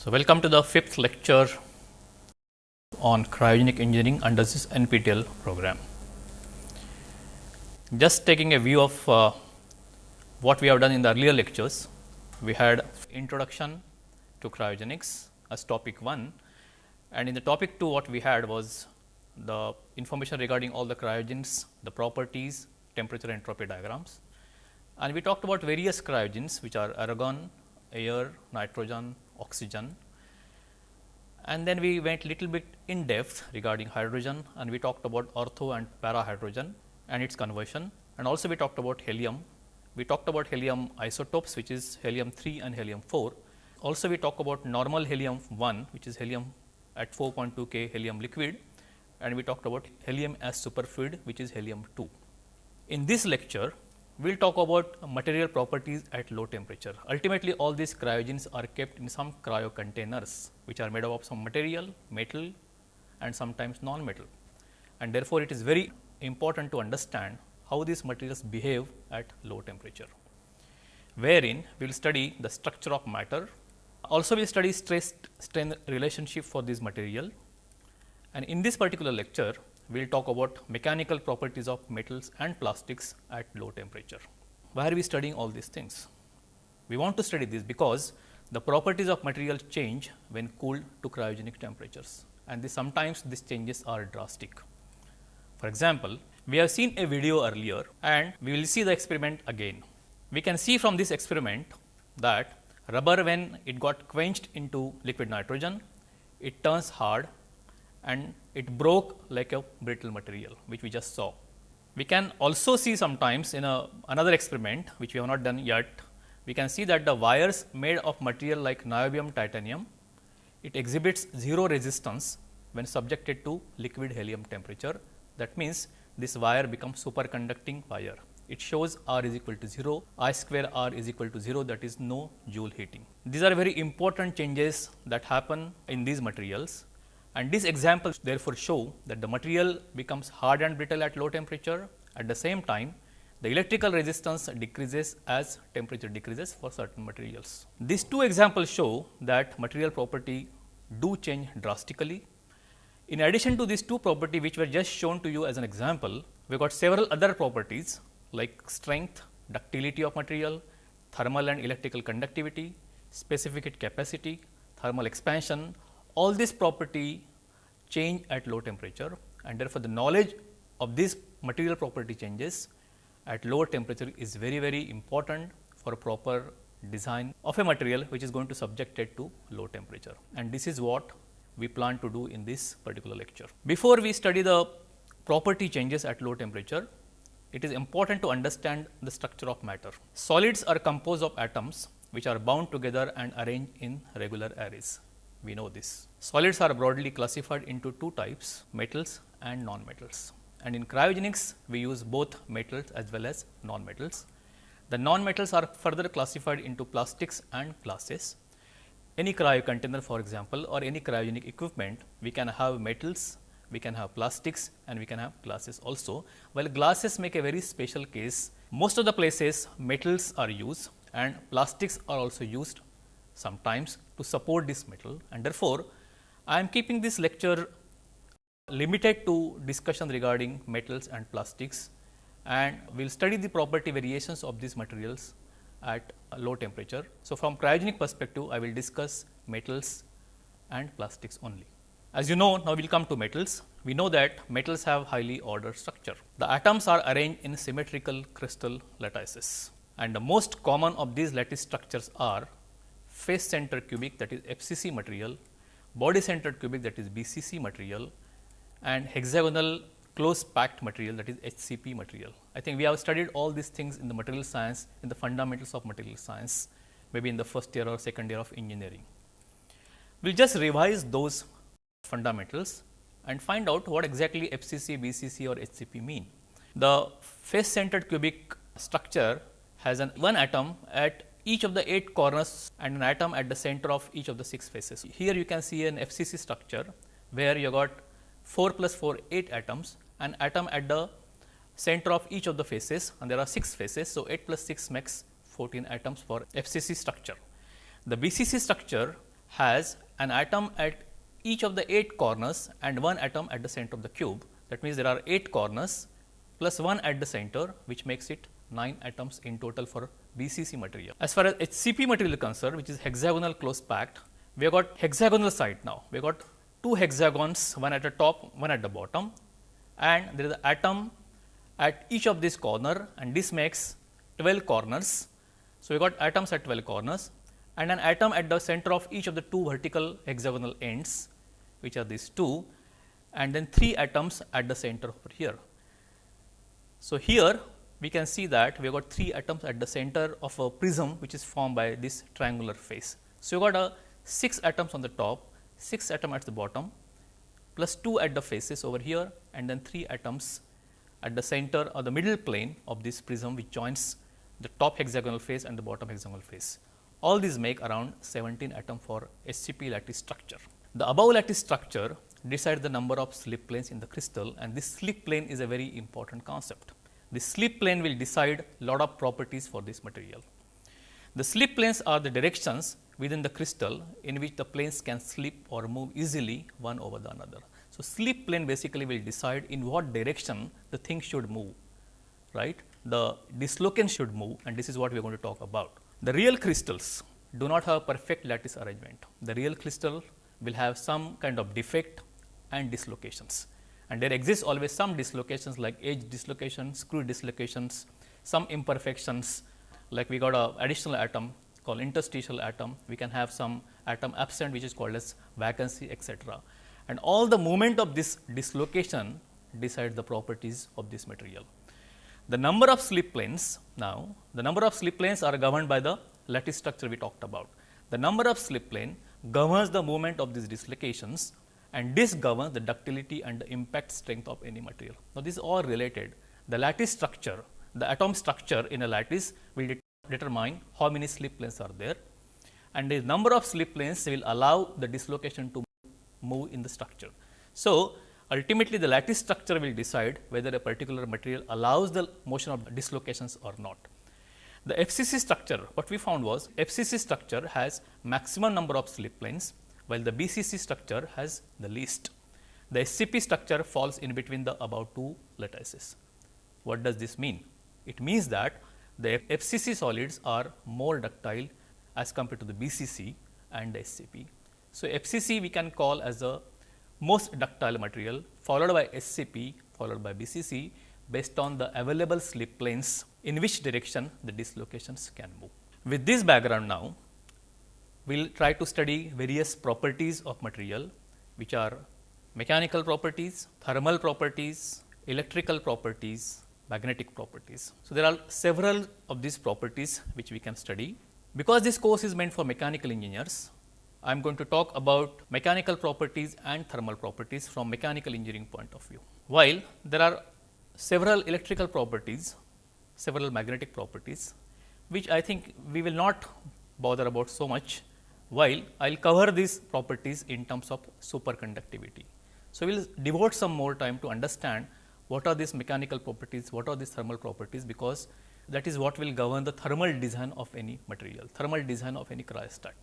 So, welcome to the fifth lecture on cryogenic engineering under this NPTEL program. Just taking a view of what we have done in the earlier lectures, we had introduction to cryogenics as topic 1, and in the topic 2 what we had was the information regarding all the cryogens, the properties, temperature entropy diagrams, and we talked about various cryogens which are argon, air, nitrogen, oxygen. And then we went little bit in depth regarding hydrogen, and we talked about ortho and para hydrogen and its conversion, and also we talked about helium. We talked about helium isotopes, which is helium 3 and helium 4. Also we talked about normal helium 1, which is helium at 4.2 K helium liquid, and we talked about helium as superfluid, which is helium 2. In this lecture, we will talk about material properties at low temperature. Ultimately, all these cryogens are kept in some cryo containers, which are made up of some material, metal and sometimes non-metal. And therefore, it is very important to understand how these materials behave at low temperature, wherein we will study the structure of matter. Also, we will study stress-strain relationship for this material. And in this particular lecture, we will talk about mechanical properties of metals and plastics at low temperature. Why are we studying all these things? We want to study this because the properties of material change when cooled to cryogenic temperatures, and sometimes these changes are drastic. For example, we have seen a video earlier and we will see the experiment again. We can see from this experiment that rubber, when it got quenched into liquid nitrogen, it turns hard and it broke like a brittle material, which we just saw. We can also see sometimes in another experiment, which we have not done yet, we can see that the wires made of material like niobium titanium, it exhibits zero resistance when subjected to liquid helium temperature. That means this wire becomes superconducting wire. It shows R is equal to 0, I square R is equal to 0, that is no Joule heating. These are very important changes that happen in these materials. And these examples therefore show that the material becomes hard and brittle at low temperature. At the same time, the electrical resistance decreases as temperature decreases for certain materials. These two examples show that material property do change drastically. In addition to these two properties which were just shown to you as an example, we got several other properties like strength, ductility of material, thermal and electrical conductivity, specific heat capacity, thermal expansion. All these property change at low temperature, and therefore, the knowledge of these material property changes at lower temperature is very, very important for a proper design of a material which is going to subject it to low temperature. And this is what we plan to do in this particular lecture. Before we study the property changes at low temperature, it is important to understand the structure of matter. Solids are composed of atoms which are bound together and arranged in regular arrays. We know this. Solids are broadly classified into two types, metals and non-metals. And in cryogenics, we use both metals as well as non-metals. The non-metals are further classified into plastics and glasses. Any cryo container, for example, or any cryogenic equipment, we can have metals, we can have plastics, and we can have glasses also. While glasses make a very special case, most of the places metals are used and plastics are also used sometimes to support this metal, and therefore, I am keeping this lecture limited to discussion regarding metals and plastics, and we will study the property variations of these materials at low temperature. So, from cryogenic perspective, I will discuss metals and plastics only. As you know, now we will come to metals. We know that metals have highly ordered structure. The atoms are arranged in symmetrical crystal lattices, and the most common of these lattice structures are face center cubic, that is FCC material, body centered cubic, that is BCC material, and hexagonal close packed material, that is HCP material. I think we have studied all these things in the material science, in the fundamentals of material science, maybe in the first year or second year of engineering. We will just revise those fundamentals and find out what exactly FCC, BCC or HCP mean. The face centered cubic structure has one atom at each of the 8 corners and an atom at the center of each of the 6 faces. Here you can see an FCC structure where you got 4 plus 4, 8 atoms, an atom at the center of each of the faces, and there are 6 faces. So, 8 plus 6 makes 14 atoms for FCC structure. The BCC structure has an atom at each of the 8 corners and one atom at the center of the cube. That means, there are 8 corners plus 1 at the center, which makes it 9 atoms in total for BCC material. As far as HCP material is concerned, which is hexagonal close packed, we have got hexagonal side now. We have got 2 hexagons, one at the top, one at the bottom, and there is an atom at each of these corner, and this makes 12 corners. So, we got atoms at 12 corners and an atom at the center of each of the 2 vertical hexagonal ends, which are these 2, and then 3 atoms at the center over here. So, here we can see that we have got 3 atoms at the center of a prism, which is formed by this triangular face. So, you got 6 atoms on the top, 6 atoms at the bottom, plus 2 at the faces over here, and then 3 atoms at the center or the middle plane of this prism, which joins the top hexagonal face and the bottom hexagonal face. All these make around 17 atoms for HCP lattice structure. The above lattice structure decides the number of slip planes in the crystal, and this slip plane is a very important concept. The slip plane will decide lot of properties for this material. The slip planes are the directions within the crystal in which the planes can slip or move easily one over the another. So, slip plane basically will decide in what direction the thing should move, right. The dislocation should move, and this is what we are going to talk about. The real crystals do not have perfect lattice arrangement. The real crystal will have some kind of defect and dislocations, and there exists always some dislocations like edge dislocation, screw dislocations, some imperfections, like we got a additional atom called interstitial atom. We can have some atom absent, which is called as vacancy, etc. And all the movement of this dislocation decides the properties of this material. The number of slip planes now, the number of slip planes are governed by the lattice structure we talked about. The number of slip plane governs the movement of these dislocations, and this governs the ductility and the impact strength of any material. Now, this is all related. The lattice structure, the atom structure in a lattice will determine how many slip planes are there, and the number of slip planes will allow the dislocation to move in the structure. So, ultimately the lattice structure will decide whether a particular material allows the motion of dislocations or not. The FCC structure, what we found was FCC structure has maximum number of slip planes, while the BCC structure has the least. The SCP structure falls in between the above 2 lattices. What does this mean? It means that the FCC solids are more ductile as compared to the BCC and the SCP. So, FCC we can call as the most ductile material, followed by SCP, followed by BCC, based on the available slip planes in which direction the dislocations can move. With this background now, we will try to study various properties of material, which are mechanical properties, thermal properties, electrical properties, magnetic properties. So, there are several of these properties which we can study. Because this course is meant for mechanical engineers, I am going to talk about mechanical properties and thermal properties from mechanical engineering point of view. While there are several electrical properties, several magnetic properties, which I think we will not bother about so much, while I will cover these properties in terms of superconductivity. So, we will devote some more time to understand what are these mechanical properties, what are these thermal properties, because that is what will govern the thermal design of any material, thermal design of any cryostat.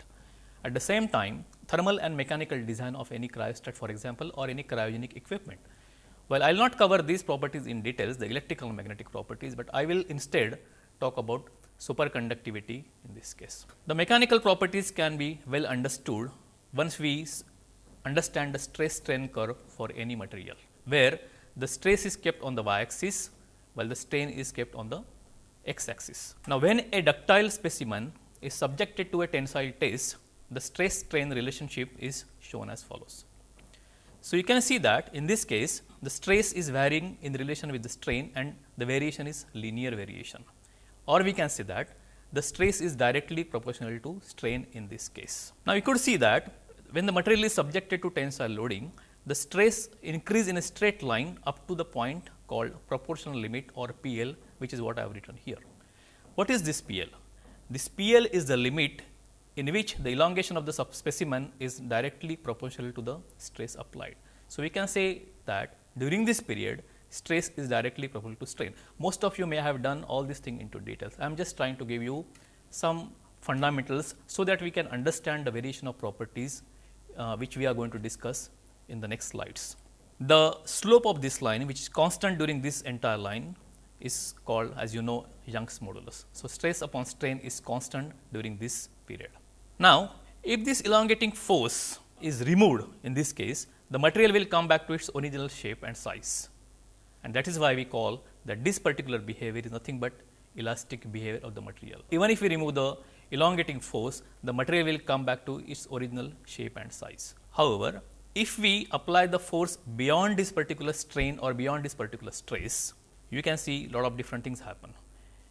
At the same time, thermal and mechanical design of any cryostat, for example, or any cryogenic equipment. Well, I will not cover these properties in details, the electrical and magnetic properties, but I will instead talk about superconductivity in this case. The mechanical properties can be well understood once we understand the stress strain curve for any material, where the stress is kept on the y axis, while the strain is kept on the x axis. Now, when a ductile specimen is subjected to a tensile test, the stress strain relationship is shown as follows. So, you can see that in this case the stress is varying in relation with the strain, and the variation is linear variation, or we can say that the stress is directly proportional to strain in this case. Now, you could see that when the material is subjected to tensile loading, the stress increase in a straight line up to the point called proportional limit, or PL, which is what I have written here. What is this PL? This PL is the limit in which the elongation of the specimen is directly proportional to the stress applied. So, we can say that during this period stress is directly proportional to strain. Most of you may have done all these things into details. I am just trying to give you some fundamentals so that we can understand the variation of properties which we are going to discuss in the next slides. The slope of this line, which is constant during this entire line, is called, as you know, Young's modulus. So, stress upon strain is constant during this period. Now, if this elongating force is removed in this case, the material will come back to its original shape and size, and that is why we call that this particular behavior is nothing but elastic behavior of the material. Even if we remove the elongating force, the material will come back to its original shape and size. However, if we apply the force beyond this particular strain or beyond this particular stress, you can see a lot of different things happen.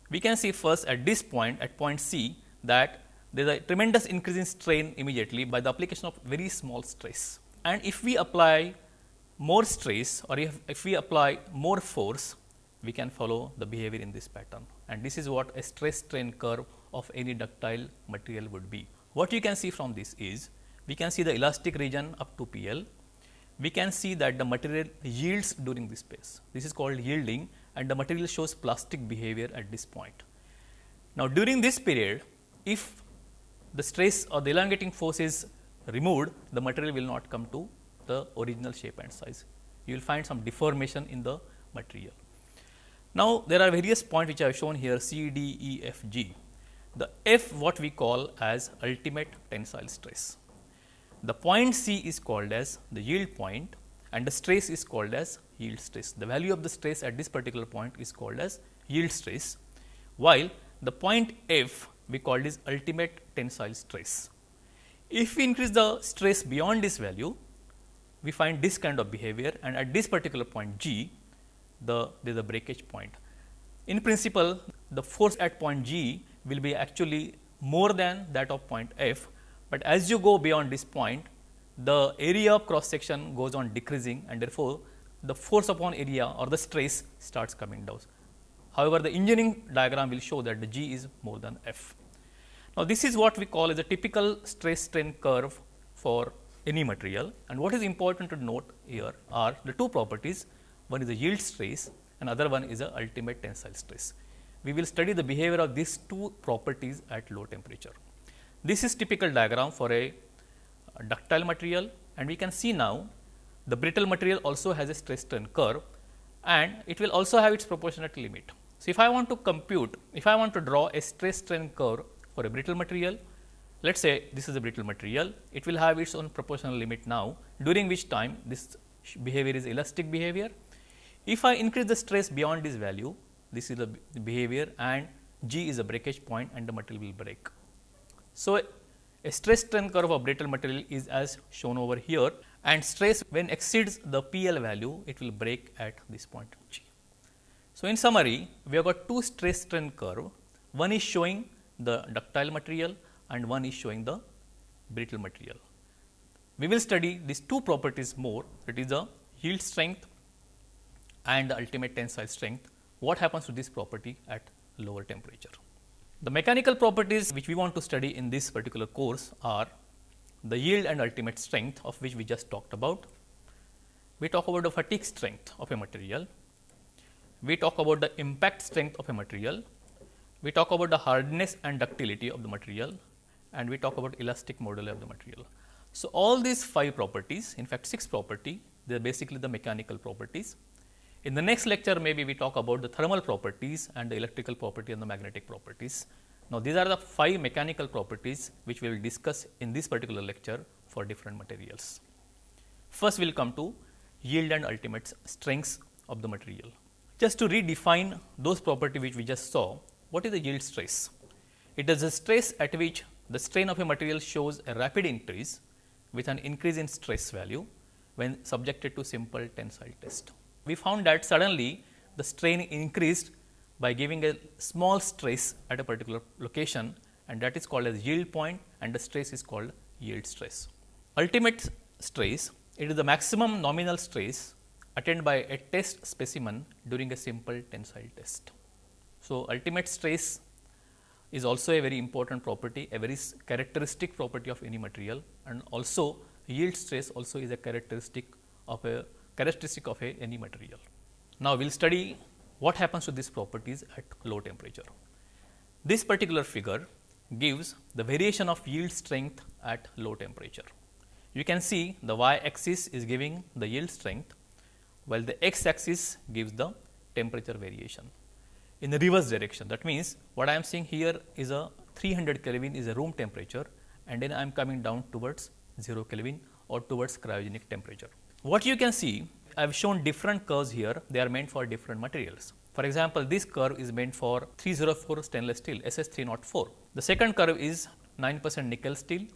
We can see first at this point, at point C, that there is a tremendous increase in strain immediately by the application of very small stress. And if we apply more stress or if we apply more force, we can follow the behavior in this pattern. And this is what a stress strain curve of any ductile material would be. What you can see from this is, we can see the elastic region up to PL. We can see that the material yields during this phase. This is called yielding, and the material shows plastic behavior at this point. Now, during this period, if the stress or the elongating force is removed, the material will not come to the original shape and size. You will find some deformation in the material. Now, there are various points which I have shown here, C, D, E, F, G. The F, what we call as ultimate tensile stress. The point C is called as the yield point, and the stress is called as yield stress. The value of the stress at this particular point is called as yield stress, while the point F we call is ultimate tensile stress. If we increase the stress beyond this value, we find this kind of behavior, and at this particular point G, there is a breakage point. In principle, the force at point G will be actually more than that of point F, but as you go beyond this point, the area of cross section goes on decreasing, and therefore, the force upon area or the stress starts coming down. However, the engineering diagram will show that the G is more than F. Now, this is what we call as a typical stress strain curve for any material, and what is important to note here are the two properties. One is the yield stress and other one is the ultimate tensile stress. We will study the behavior of these two properties at low temperature. This is typical diagram for a ductile material, and we can see now the brittle material also has a stress strain curve, and it will also have its proportionality limit. So, if I want to draw a stress strain curve for a brittle material, let us say this is a brittle material, it will have its own proportional limit now, during which time this behavior is elastic behavior. If I increase the stress beyond this value, this is the behavior, and G is a breakage point and the material will break. So, a stress strain curve of brittle material is as shown over here, and stress when exceeds the PL value, it will break at this point G. So, in summary, we have got two stress strain curve, one is showing the ductile material and one is showing the brittle material. We will study these two properties more, that is the yield strength and the ultimate tensile strength. What happens to this property at lower temperature? The mechanical properties which we want to study in this particular course are the yield and ultimate strength, of which we just talked about. We talk about the fatigue strength of a material. We talk about the impact strength of a material. We talk about the hardness and ductility of the material, and we talk about elastic moduli of the material. So, all these 5 properties, in fact 6 property, they are basically the mechanical properties. In the next lecture, maybe we talk about the thermal properties and the electrical property and the magnetic properties. Now, these are the 5 mechanical properties which we will discuss in this particular lecture for different materials. First, we will come to yield and ultimate strengths of the material. Just to redefine those properties which we just saw, what is the yield stress? It is the stress at which the strain of a material shows a rapid increase with an increase in stress value when subjected to simple tensile test. We found that suddenly the strain increased by giving a small stress at a particular location, and that is called as yield point, and the stress is called yield stress. Ultimate stress, it is the maximum nominal stress attained by a test specimen during a simple tensile test. So, ultimate stress is also a very important property, a very characteristic property of any material, and also yield stress also is a characteristic of any material. Now, we will study what happens to these properties at low temperature. This particular figure gives the variation of yield strength at low temperature. You can see the y axis is giving the yield strength, while the x axis gives the temperature variation in the reverse direction. That means, what I am seeing here is a 300 Kelvin is a room temperature, and then I am coming down towards 0 Kelvin or towards cryogenic temperature. What you can see, I have shown different curves here, they are meant for different materials. For example, this curve is meant for 304 stainless steel SS304. The second curve is 9% nickel steel.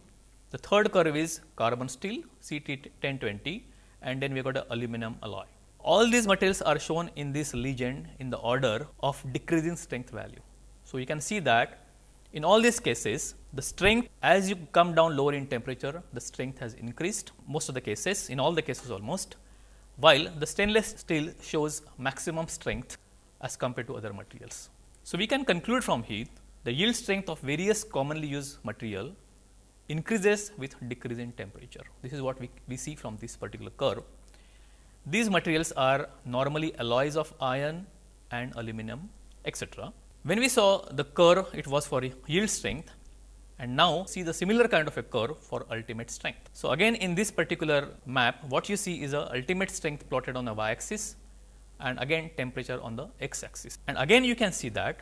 The third curve is carbon steel CT1020, and then we got a aluminum alloy. All these materials are shown in this legend in the order of decreasing strength value. So, you can see that in all these cases, the strength as you come down lower in temperature, the strength has increased most of the cases, in all the cases almost, while the stainless steel shows maximum strength as compared to other materials. So, we can conclude from here the yield strength of various commonly used material increases with decrease in temperature. This is what we see from this particular curve. These materials are normally alloys of iron and aluminum, etc. When we saw the curve, it was for yield strength, and now see the similar kind of a curve for ultimate strength. So, again in this particular map, what you see is a ultimate strength plotted on the y axis, and again temperature on the x axis. And again you can see that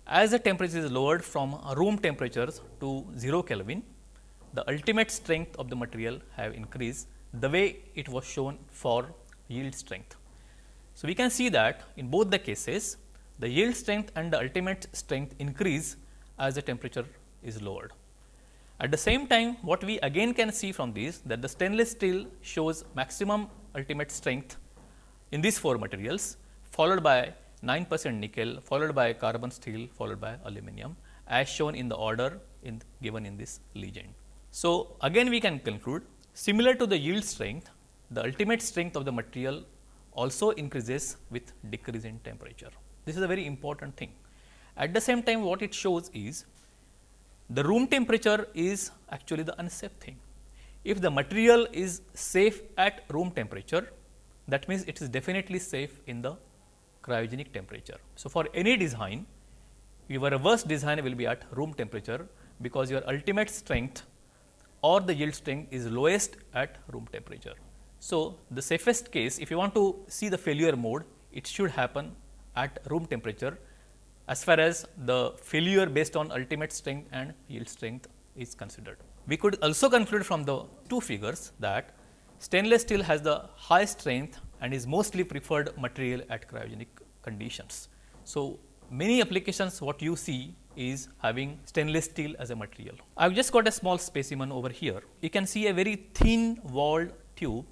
as the temperature is lowered from room temperatures to 0 Kelvin, the ultimate strength of the material have increased the way it was shown for yield strength. So, we can see that in both the cases, the yield strength and the ultimate strength increase as the temperature is lowered. At the same time, what we again can see from this, that the stainless steel shows maximum ultimate strength in these four materials, followed by 9% nickel, followed by carbon steel, followed by aluminum, as shown in the order given in this legend. So, again we can conclude, similar to the yield strength, the ultimate strength of the material also increases with decrease in temperature. This is a very important thing. At the same time, what it shows is the room temperature is actually the unsafe thing. If the material is safe at room temperature, that means it is definitely safe in the cryogenic temperature. So, for any design, your worst design will be at room temperature, because your ultimate strength or the yield strength is lowest at room temperature. So, the safest case, if you want to see the failure mode, it should happen at room temperature as far as the failure based on ultimate strength and yield strength is considered. We could also conclude from the two figures that stainless steel has the high strength and is mostly preferred material at cryogenic conditions. So, many applications what you see is having stainless steel as a material. I have just got a small specimen over here. You can see a very thin walled tube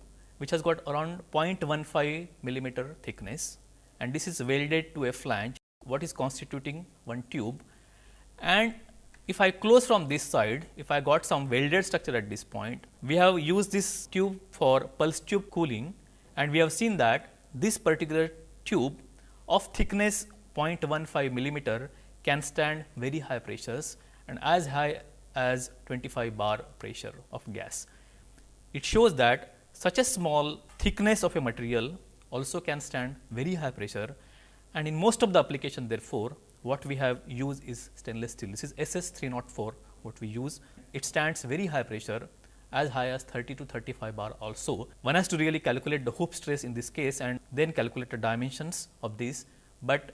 which has got around 0.15 millimeter thickness, and this is welded to a flange what is constituting one tube. And if I close from this side, if I got some welded structure at this point, we have used this tube for pulse tube cooling, and we have seen that this particular tube of thickness 0.15 millimeter can stand very high pressures and as high as 25 bar pressure of gas. It shows that such a small thickness of a material also can stand very high pressure, and in most of the application therefore, what we have used is stainless steel. This is SS304 what we use. It stands very high pressure as high as 30 to 35 bar also. One has to really calculate the hoop stress in this case and then calculate the dimensions of this, but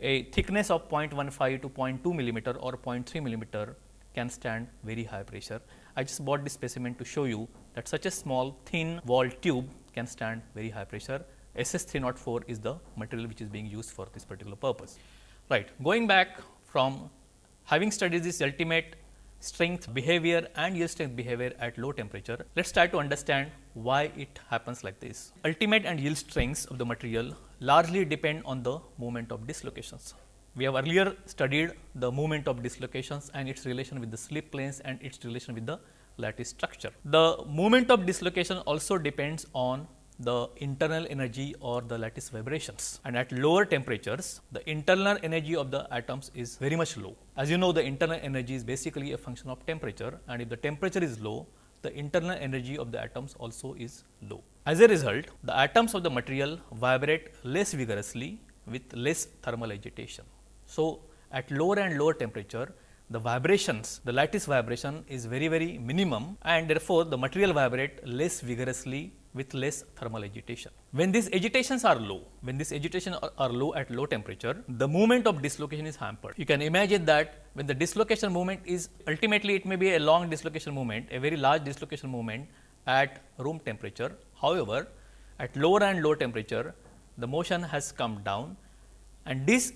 a thickness of 0.15 to 0.2 millimeter or 0.3 millimeter can stand very high pressure. I just bought this specimen to show you that such a small thin walled tube can stand very high pressure. SS304 is the material which is being used for this particular purpose. Right. Going back from having studied this ultimate strength behavior and yield strength behavior at low temperature, let us try to understand why it happens like this. Ultimate and yield strengths of the material largely depend on the moment of dislocations. We have earlier studied the moment of dislocations and its relation with the slip planes and its relation with the lattice structure. The moment of dislocation also depends on the internal energy or the lattice vibrations, and at lower temperatures the internal energy of the atoms is very much low. As you know, the internal energy is basically a function of temperature, and if the temperature is low, the internal energy of the atoms also is low. As a result, the atoms of the material vibrate less vigorously with less thermal agitation. So, at lower and lower temperature, the vibrations, the lattice vibration is very minimum, and therefore, the material vibrate less vigorously with less thermal agitation. When these agitations are low, when these agitations are low at low temperature, the movement of dislocation is hampered. You can imagine that when the dislocation movement is ultimately, it may be a long dislocation movement, a very large dislocation movement at room temperature. However, at lower and lower temperature, the motion has come down, and this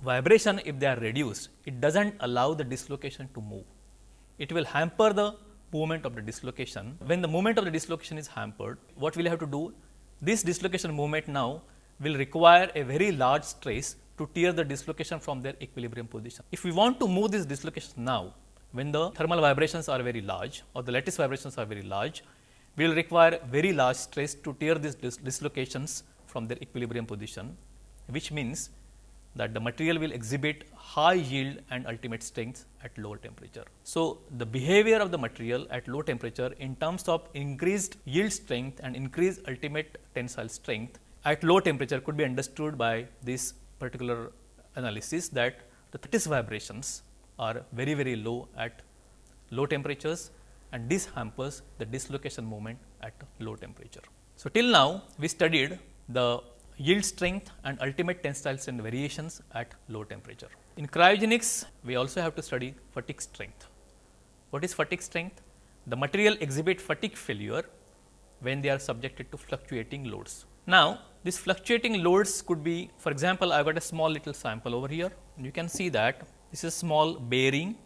vibration, if they are reduced, it does not allow the dislocation to move. It will hamper the movement of the dislocation. When the movement of the dislocation is hampered, what we will have to do? This dislocation movement now will require a very large stress to tear the dislocation from their equilibrium position. If we want to move this dislocation now, when the thermal vibrations are very large or the lattice vibrations are very large, we will require very large stress to tear these dislocations from their equilibrium position, which means that the material will exhibit high yield and ultimate strength at lower temperature. So, the behavior of the material at low temperature in terms of increased yield strength and increased ultimate tensile strength at low temperature could be understood by this particular analysis, that the lattice vibrations are very low at low temperatures, and this hampers the dislocation moment at low temperature. So, till now we studied the yield strength and ultimate tensile strength variations at low temperature. In cryogenics, we also have to study fatigue strength. What is fatigue strength? The material exhibit fatigue failure when they are subjected to fluctuating loads. Now, these fluctuating loads could be, for example, I have got a small little sample over here. You can see that this is a small bearing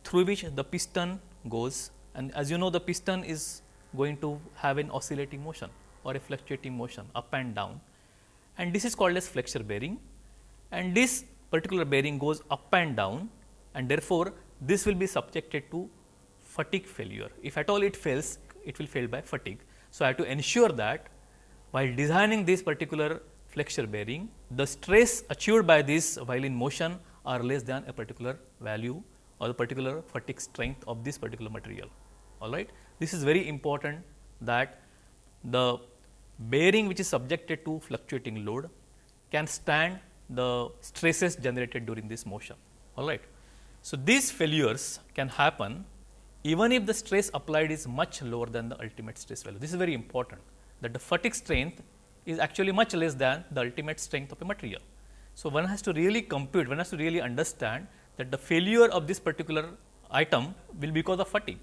through which the piston goes, and as you know, the piston is going to have an oscillating motion or a fluctuating motion up and down, and this is called as flexure bearing, and this particular bearing goes up and down, and therefore, this will be subjected to fatigue failure. If at all it fails, it will fail by fatigue. So, I have to ensure that while designing this particular flexure bearing, the stress achieved by this while in motion are less than a particular value or the particular fatigue strength of this particular material. All right. This is very important, that the bearing which is subjected to fluctuating load can stand the stresses generated during this motion. All right. So, these failures can happen even if the stress applied is much lower than the ultimate stress value. This is very important, that the fatigue strength is actually much less than the ultimate strength of a material. So, one has to really compute, one has to really understand that the failure of this particular item will be because of fatigue.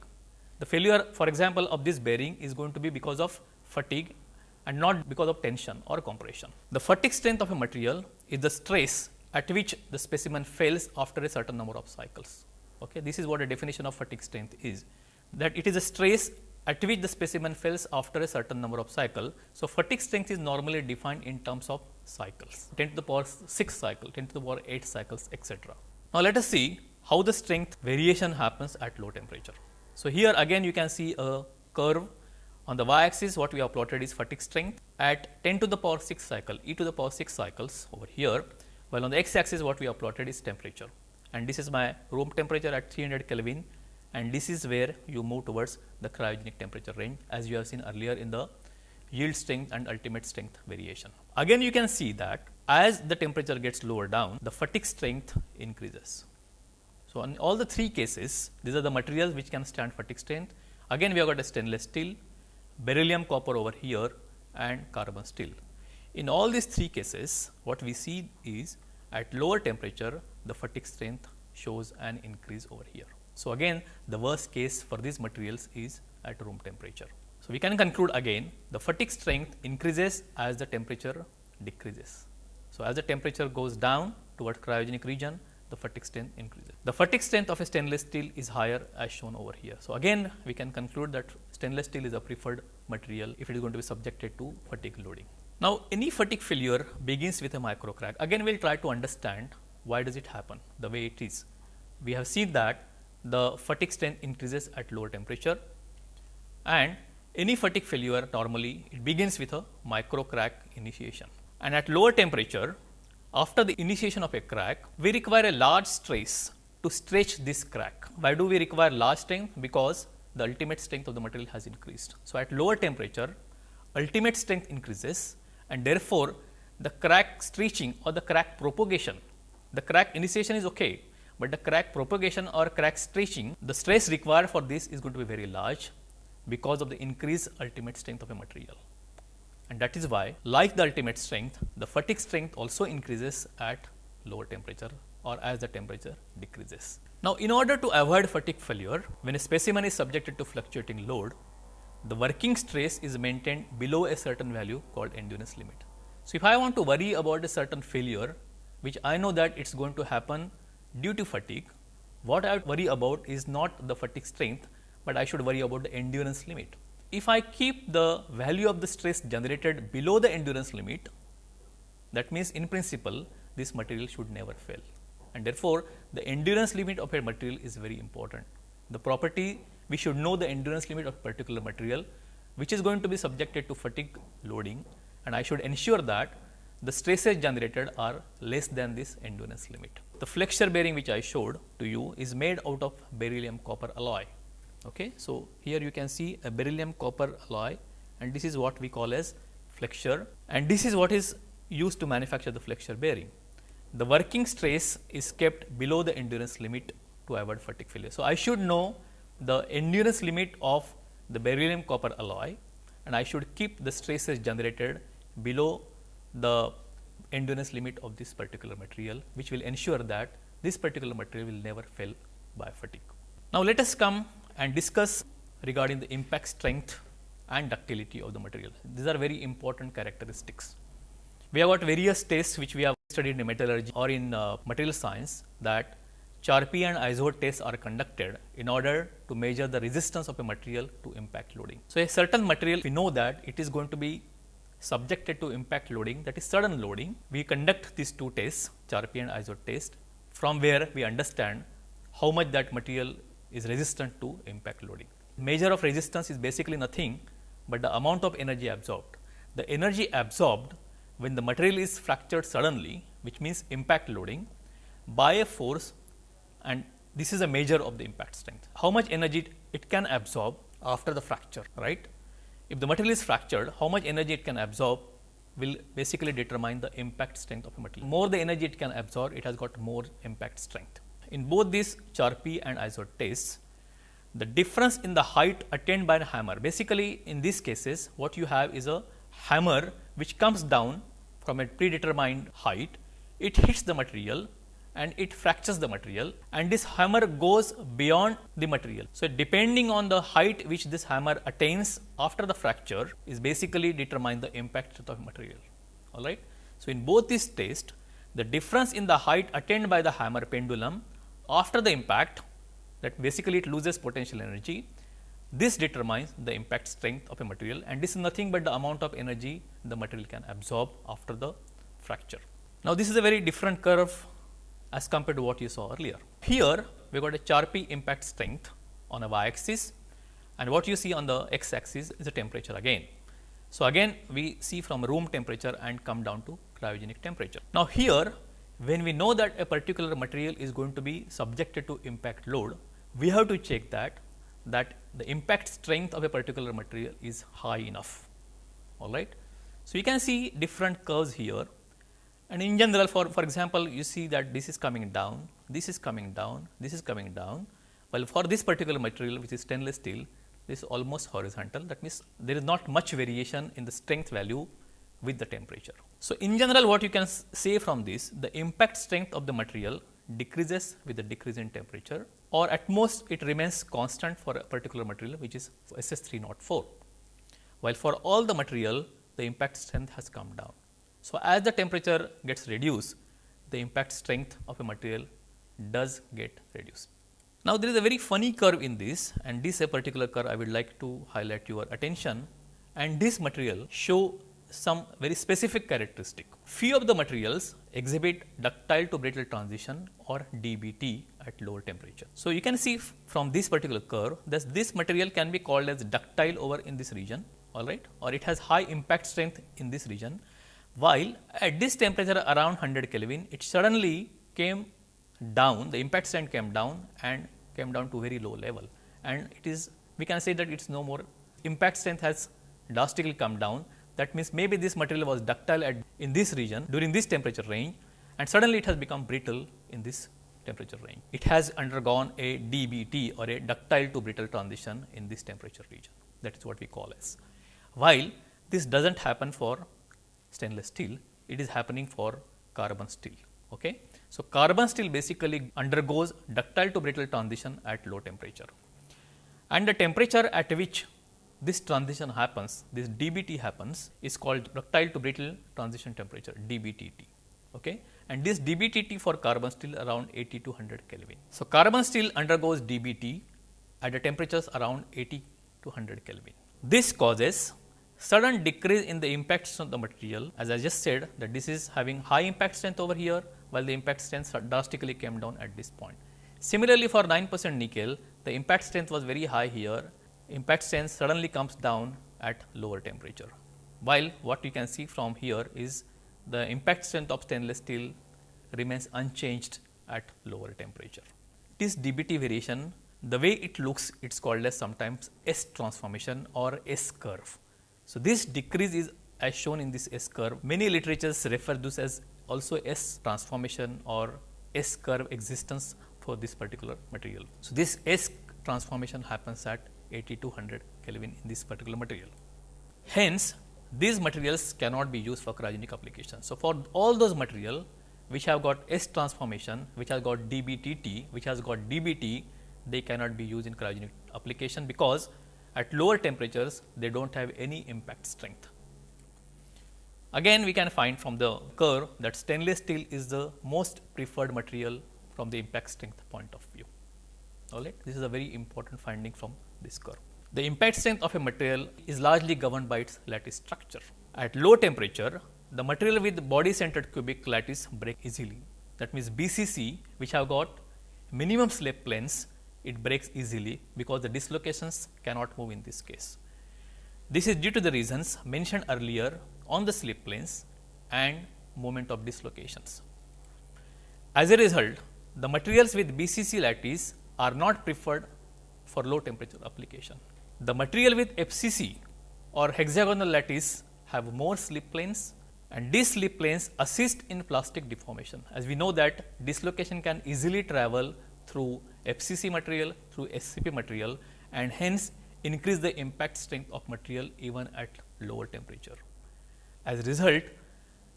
The failure, for example, of this bearing is going to be because of fatigue and not because of tension or compression. The fatigue strength of a material is the stress at which the specimen fails after a certain number of cycles. Okay. This is what a definition of fatigue strength is, that it is a stress at which the specimen fails after a certain number of cycles. So, fatigue strength is normally defined in terms of cycles, 10 to the power 6 cycle, 10 to the power 8 cycles, etc. Now, let us see how the strength variation happens at low temperature. So, here again you can see a curve. On the y axis, what we have plotted is fatigue strength at 10 to the power 6 cycle, e to the power 6 cycles over here, while on the x axis what we have plotted is temperature, and this is my room temperature at 300 Kelvin, and this is where you move towards the cryogenic temperature range, as you have seen earlier in the yield strength and ultimate strength variation. Again you can see that as the temperature gets lower down, the fatigue strength increases. So, in all the three cases, these are the materials which can stand fatigue strength. Again we have got a stainless steel, beryllium copper over here, and carbon steel. In all these three cases, what we see is at lower temperature, the fatigue strength shows an increase over here. So, again the worst case for these materials is at room temperature. So, we can conclude again, the fatigue strength increases as the temperature decreases. So, as the temperature goes down towards cryogenic region, the fatigue strength increases. The fatigue strength of a stainless steel is higher as shown over here. So, again we can conclude that stainless steel is a preferred material if it is going to be subjected to fatigue loading. Now, any fatigue failure begins with a micro crack. Again we will try to understand why does it happen the way it is. We have seen that the fatigue strength increases at lower temperature, and any fatigue failure normally it begins with a micro crack initiation, and at lower temperature, after the initiation of a crack, we require a large stress to stretch this crack. Why do we require large strength? Because the ultimate strength of the material has increased. So, at lower temperature, ultimate strength increases, and therefore, the crack stretching or the crack propagation, the crack initiation is okay, but the crack propagation or crack stretching, the stress required for this is going to be very large because of the increased ultimate strength of a material. And that is why, like the ultimate strength, the fatigue strength also increases at lower temperature or as the temperature decreases. Now, in order to avoid fatigue failure, when a specimen is subjected to fluctuating load, the working stress is maintained below a certain value called endurance limit. So, if I want to worry about a certain failure, which I know that it is going to happen due to fatigue, what I would worry about is not the fatigue strength, but I should worry about the endurance limit. If I keep the value of the stress generated below the endurance limit, that means in principle this material should never fail, and therefore, the endurance limit of a material is very important. The property, we should know the endurance limit of a particular material which is going to be subjected to fatigue loading, and I should ensure that the stresses generated are less than this endurance limit. The flexure bearing which I showed to you is made out of beryllium copper alloy. Okay. So, here you can see a beryllium copper alloy, and this is what we call as flexure, and this is what is used to manufacture the flexure bearing. The working stress is kept below the endurance limit to avoid fatigue failure. So, I should know the endurance limit of the beryllium copper alloy, and I should keep the stresses generated below the endurance limit of this particular material, which will ensure that this particular material will never fail by fatigue. Now, let us come and discuss regarding the impact strength and ductility of the material. These are very important characteristics. We have got various tests which we have studied in metallurgy or in material science, that Charpy and Izod tests are conducted in order to measure the resistance of a material to impact loading. So, a certain material, we know that it is going to be subjected to impact loading, that is sudden loading. We conduct these two tests, Charpy and Izod test, from where we understand how much that material is resistant to impact loading. Measure of resistance is basically nothing but the amount of energy absorbed. The energy absorbed when the material is fractured suddenly, which means impact loading, by a force, and this is a measure of the impact strength. How much energy it can absorb after the fracture, right? If the material is fractured, how much energy it can absorb will basically determine the impact strength of a material. More the energy it can absorb, it has got more impact strength. In both these Charpy and Izod tests, the difference in the height attained by a hammer, basically in these cases what you have is a hammer which comes down from a predetermined height, it hits the material and it fractures the material, and this hammer goes beyond the material. So, depending on the height which this hammer attains after the fracture is basically determine the impact strength of material. All right. So, in both these tests, the difference in the height attained by the hammer pendulum after the impact, that basically it loses potential energy, this determines the impact strength of a material, and this is nothing but the amount of energy the material can absorb after the fracture. Now, this is a very different curve as compared to what you saw earlier. Here we got a Charpy impact strength on a y axis, and what you see on the x axis is the temperature again. So, again we see from room temperature and come down to cryogenic temperature. Now, here when we know that a particular material is going to be subjected to impact load, we have to check that the impact strength of a particular material is high enough. All right. So, you can see different curves here, and in general for example, you see that this is coming down, this is coming down, this is coming down, while for this particular material which is stainless steel, this is almost horizontal. That means, there is not much variation in the strength value with the temperature. So, in general what you can say from this, the impact strength of the material decreases with the decrease in temperature, or at most it remains constant for a particular material which is SS304, while for all the material the impact strength has come down. So, as the temperature gets reduced, the impact strength of a material does get reduced. Now, there is a very funny curve in this, and this a particular curve I would like to highlight your attention, and this material show some very specific characteristic. Few of the materials exhibit ductile to brittle transition or DBT at lower temperature. So, you can see from this particular curve that this material can be called as ductile over in this region, all right, or it has high impact strength in this region, while at this temperature around 100 Kelvin, it suddenly came down, the impact strength came down and came down to very low level, and it is, we can say that it is no more, impact strength has drastically come down. That means, maybe this material was ductile in this region during this temperature range, and suddenly it has become brittle in this temperature range. It has undergone a DBT or a ductile to brittle transition in this temperature region. That is what we call as. While this does not happen for stainless steel, it is happening for carbon steel. Okay? So, carbon steel basically undergoes ductile to brittle transition at low temperature, and the temperature at which this transition happens, this DBT happens, is called ductile to brittle transition temperature, DBTT. Okay? And this DBTT for carbon steel around 80 to 100 Kelvin. So, carbon steel undergoes DBT at the temperatures around 80 to 100 Kelvin. This causes sudden decrease in the impact strength of the material. As I just said, that this is having high impact strength over here, while the impact strength drastically came down at this point. Similarly, for 9% nickel, the impact strength was very high here. Impact strength suddenly comes down at lower temperature. While what you can see from here is the impact strength of stainless steel remains unchanged at lower temperature. This DBT variation, the way it looks, it is called as sometimes S transformation or S curve. So, this decrease is as shown in this S curve. Many literatures refer this as also S transformation or S curve existence for this particular material. So, this S transformation happens at 80 to 100 Kelvin in this particular material. Hence, these materials cannot be used for cryogenic application. So, for all those material which have got S transformation, which has got DBTT, which has got DBT, they cannot be used in cryogenic application because at lower temperatures they do not have any impact strength. Again, we can find from the curve that stainless steel is the most preferred material from the impact strength point of view. All right. This is a very important finding from this curve. The impact strength of a material is largely governed by its lattice structure. At low temperature, the material with body centered cubic lattice break easily. That means BCC, which have got minimum slip planes, it breaks easily because the dislocations cannot move in this case. This is due to the reasons mentioned earlier on the slip planes and moment of dislocations. As a result, the materials with BCC lattice are not preferred for low temperature application. The material with FCC or hexagonal lattice have more slip planes, and these slip planes assist in plastic deformation. As we know that dislocation can easily travel through FCC material, through SCP material, and hence increase the impact strength of material even at lower temperature. As a result,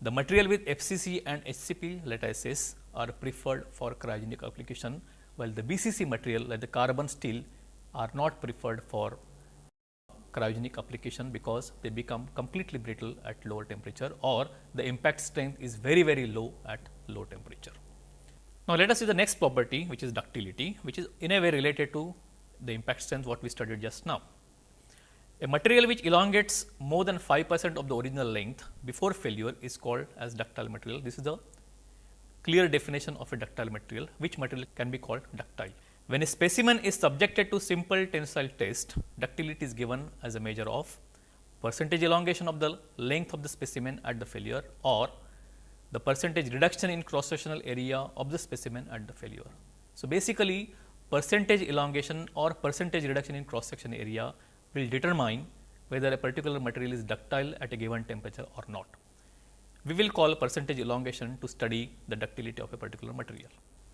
the material with FCC and HCP lattices are preferred for cryogenic application, while the BCC material like the carbon steel are not preferred for cryogenic application because they become completely brittle at lower temperature, or the impact strength is very, very low at low temperature. Now, let us see the next property, which is ductility, which is in a way related to the impact strength what we studied just now. A material which elongates more than 5% of the original length before failure is called as ductile material. This is the clear definition of a ductile material, which material can be called ductile. When a specimen is subjected to simple tensile test, ductility is given as a measure of percentage elongation of the length of the specimen at the failure, or the percentage reduction in cross-sectional area of the specimen at the failure. So, basically percentage elongation or percentage reduction in cross-section area will determine whether a particular material is ductile at a given temperature or not. We will call percentage elongation to study the ductility of a particular material.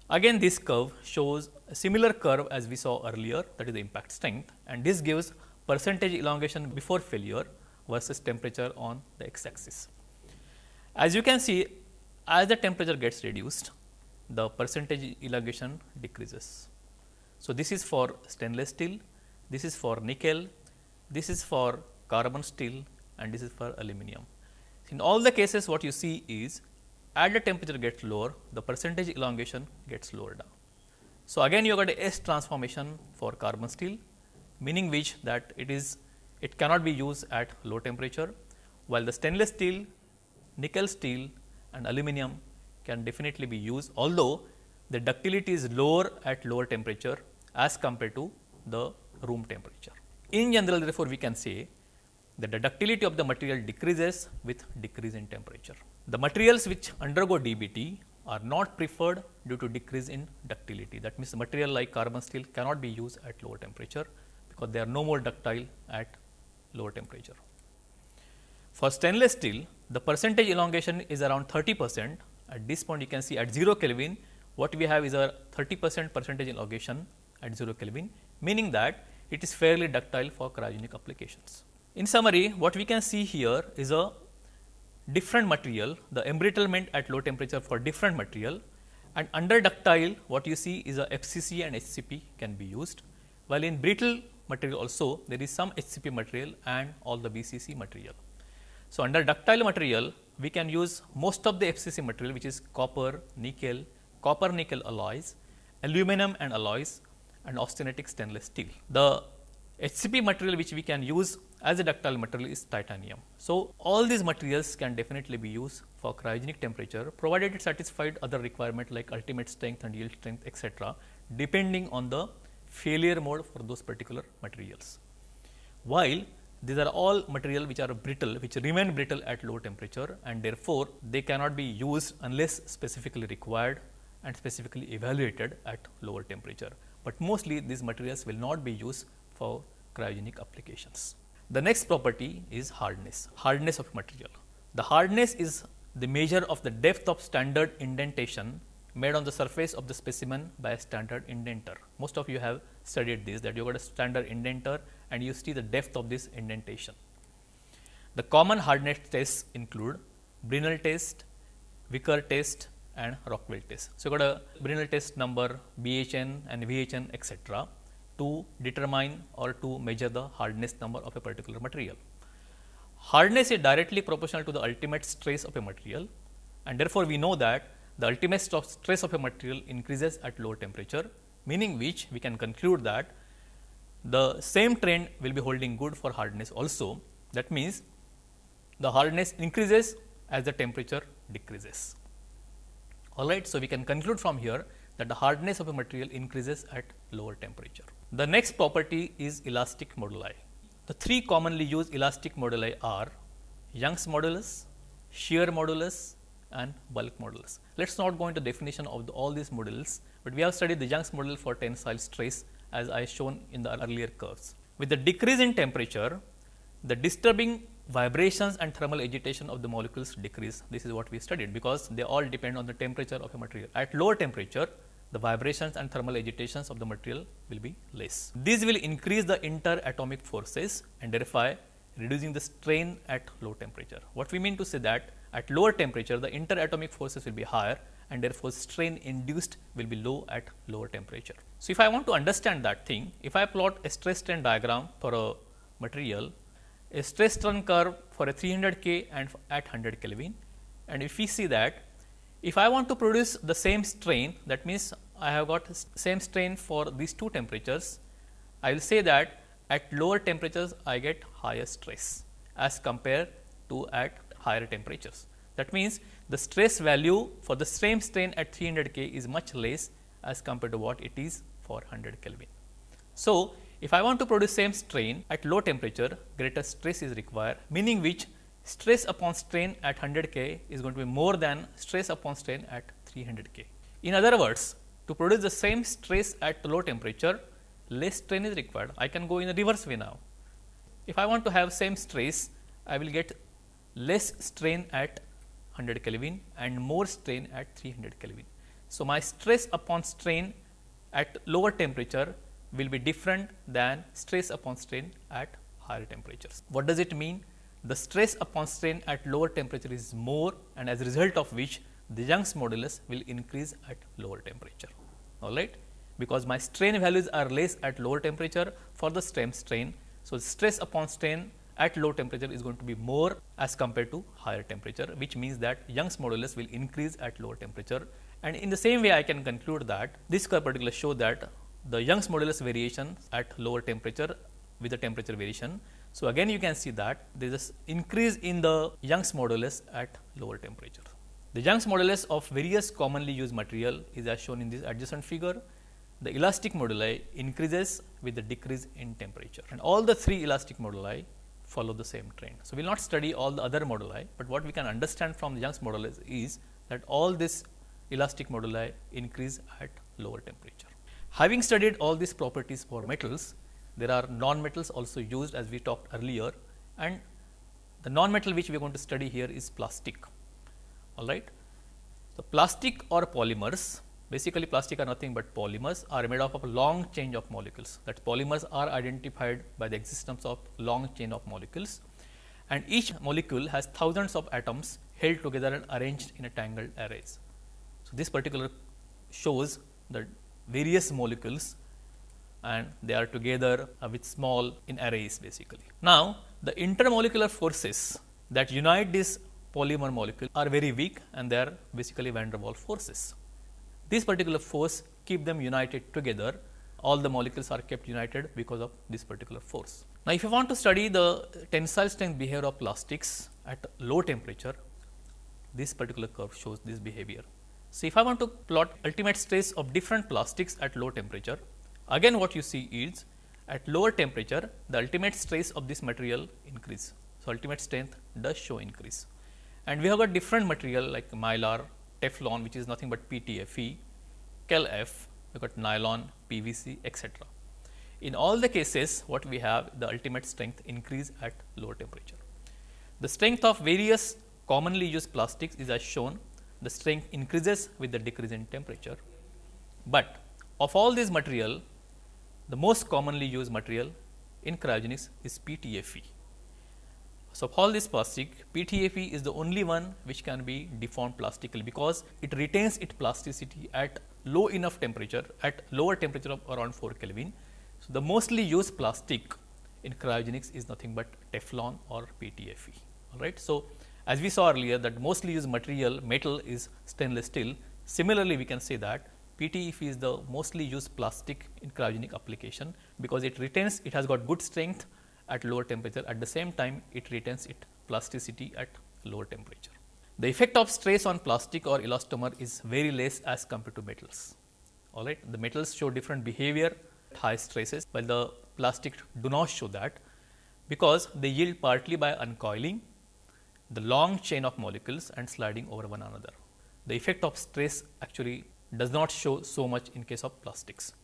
Again, this curve shows a similar curve as we saw earlier, that is the impact strength, and this gives percentage elongation before failure versus temperature on the x-axis. As you can see, as the temperature gets reduced, the percentage elongation decreases. So, this is for stainless steel, this is for nickel, this is for carbon steel, and this is for aluminum. In all the cases, what you see is as the temperature gets lower, the percentage elongation gets lower down. So, again you got a S transformation for carbon steel, meaning which that it cannot be used at low temperature, while the stainless steel, nickel steel and aluminum can definitely be used, although the ductility is lower at lower temperature as compared to the room temperature. In general, therefore, we can say that the ductility of the material decreases with decrease in temperature. The materials which undergo DBT are not preferred due to decrease in ductility. That means, the material like carbon steel cannot be used at lower temperature because they are no more ductile at lower temperature. For stainless steel, the percentage elongation is around 30%. At this point, you can see at 0 Kelvin, what we have is a 30% percentage elongation at 0 Kelvin, meaning that it is fairly ductile for cryogenic applications. In summary, what we can see here is a different material, the embrittlement at low temperature for different material, and under ductile what you see is a FCC and HCP can be used, while in brittle material also there is some HCP material and all the BCC material. So, under ductile material we can use most of the FCC material, which is copper, nickel alloys, aluminum and alloys, and austenitic stainless steel. The HCP material which we can use as a ductile material is titanium. So, all these materials can definitely be used for cryogenic temperature, provided it satisfied other requirement like ultimate strength and yield strength, etc., depending on the failure mode for those particular materials. While these are all material which are brittle, which remain brittle at low temperature, and therefore, they cannot be used unless specifically required and specifically evaluated at lower temperature. But mostly these materials will not be used for cryogenic applications. The next property is hardness of material. The hardness is the measure of the depth of standard indentation made on the surface of the specimen by a standard indenter. Most of you have studied this, that you got a standard indenter and you see the depth of this indentation. The common hardness tests include Brinell test, Vickers test, and Rockwell test. So, you got a Brinell test number, BHN and VHN, etc., to determine or to measure the hardness number of a particular material. Hardness is directly proportional to the ultimate stress of a material, and therefore, we know that the ultimate stress of a material increases at lower temperature, meaning which we can conclude that the same trend will be holding good for hardness also. That means, the hardness increases as the temperature decreases. Alright, so we can conclude from here that the hardness of a material increases at lower temperature. The next property is elastic moduli. The three commonly used elastic moduli are Young's modulus, shear modulus, and bulk modulus. Let us not go into definition of all these modulus, but we have studied the Young's modulus for tensile stress as I shown in the earlier curves. With the decrease in temperature, the disturbing vibrations and thermal agitation of the molecules decrease. This is what we studied, because they all depend on the temperature of a material. At lower temperature, the vibrations and thermal agitations of the material will be less. These will increase the interatomic forces and thereby reducing the strain at low temperature. What we mean to say that at lower temperature, the interatomic forces will be higher and therefore, strain induced will be low at lower temperature. So, if I want to understand that thing, if I plot a stress strain diagram for a material, a stress strain curve for a 300 K and at 100 Kelvin, and if we see that if I want to produce the same strain, that means I have got same strain for these two temperatures, I will say that at lower temperatures I get higher stress as compared to at higher temperatures. That means, the stress value for the same strain at 300 K is much less as compared to what it is for 100 Kelvin. So, if I want to produce same strain at low temperature, greater stress is required, meaning which stress upon strain at 100 K is going to be more than stress upon strain at 300 K. In other words, to produce the same stress at low temperature, less strain is required. I can go in the reverse way now. If I want to have same stress, I will get less strain at 100 Kelvin and more strain at 300 Kelvin. So, my stress upon strain at lower temperature will be different than stress upon strain at higher temperatures. What does it mean? The stress upon strain at lower temperature is more, and as a result of which the Young's modulus will increase at lower temperature. All right, because my strain values are less at lower temperature for the same strain. So, stress upon strain at low temperature is going to be more as compared to higher temperature, which means that Young's modulus will increase at lower temperature. And in the same way, I can conclude that this curve particularly show that the Young's modulus variation at lower temperature with the temperature variation. So, again you can see that there is an increase in the Young's modulus at lower temperature. The Young's modulus of various commonly used material is as shown in this adjacent figure. The elastic moduli increases with the decrease in temperature, and all the three elastic moduli follow the same trend. So, we will not study all the other moduli, but what we can understand from the Young's modulus is that all this elastic moduli increase at lower temperature. Having studied all these properties for metals, there are non-metals also used as we talked earlier, and the non-metal which we are going to study here is plastic. All right. So, plastic or polymers Basically, plastic are nothing but polymers are made up of a long chain of molecules. That polymers are identified by the existence of long chain of molecules, and each molecule has thousands of atoms held together and arranged in a tangled arrays. So, this particular shows the various molecules and they are together with small in arrays basically. Now, the intermolecular forces that unite this polymer molecule are very weak and they are basically van der Waals forces. This particular force keep them united together. All the molecules are kept united because of this particular force. Now, if you want to study the tensile strength behavior of plastics at low temperature, this particular curve shows this behavior. So, if I want to plot ultimate stress of different plastics at low temperature, again what you see is at lower temperature the ultimate stress of this material increase. So, ultimate strength does show increase, and we have got different material like mylar, Teflon, which is nothing but PTFE, KELF, we got nylon, PVC, etc. In all the cases, what we have, the ultimate strength increase at lower temperature. The strength of various commonly used plastics is as shown. The strength increases with the decrease in temperature, but of all these material, the most commonly used material in cryogenics is PTFE. So, of all this plastic, PTFE is the only one which can be deformed plastically, because it retains its plasticity at low enough temperature, at lower temperature of around 4 Kelvin. So, the mostly used plastic in cryogenics is nothing but Teflon or PTFE. All right. So, as we saw earlier that mostly used metal is stainless steel. Similarly, we can say that PTFE is the mostly used plastic in cryogenic application, because it retains, it has got good strength at lower temperature, at the same time it retains its plasticity at lower temperature. The effect of stress on plastic or elastomer is very less as compared to metals. All right. The metals show different behavior at high stresses, while the plastic do not show that, because they yield partly by uncoiling the long chain of molecules and sliding over one another. The effect of stress actually does not show so much in case of plastics.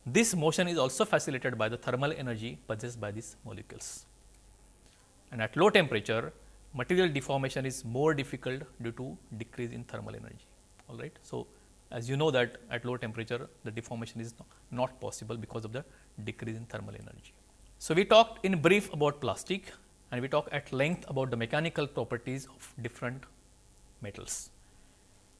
This motion is also facilitated by the thermal energy possessed by these molecules. And at low temperature, material deformation is more difficult due to decrease in thermal energy. All right. So, as you know that at low temperature, the deformation is not possible because of the decrease in thermal energy. So, we talked in brief about plastic, and we talked at length about the mechanical properties of different metals.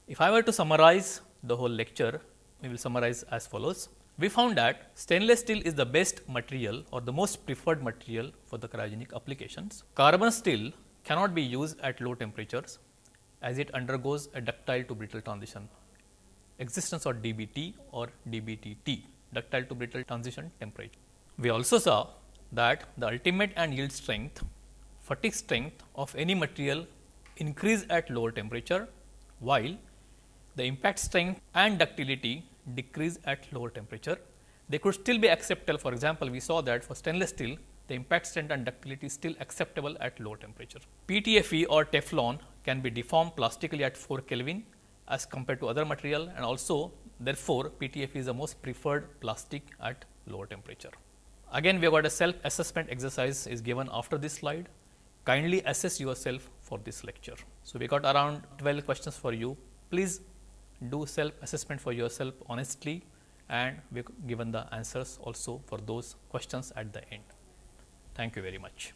If I were to summarize the whole lecture, we will summarize as follows. We found that stainless steel is the best material or the most preferred material for the cryogenic applications. Carbon steel cannot be used at low temperatures as it undergoes a ductile to brittle transition, existence of DBT or DBTT, ductile to brittle transition temperature. We also saw that the ultimate and yield strength, fatigue strength of any material increase at lower temperature, while the impact strength and ductility decrease at lower temperature. They could still be acceptable. For example, we saw that for stainless steel, the impact strength and ductility is still acceptable at lower temperature. PTFE or Teflon can be deformed plastically at 4 Kelvin as compared to other material, and also therefore, PTFE is the most preferred plastic at lower temperature. Again, we have got a self assessment exercise is given after this slide. Kindly assess yourself for this lecture. So, we got around 12 questions for you. Please do self assessment for yourself honestly, and we have given the answers also for those questions at the end. Thank you very much.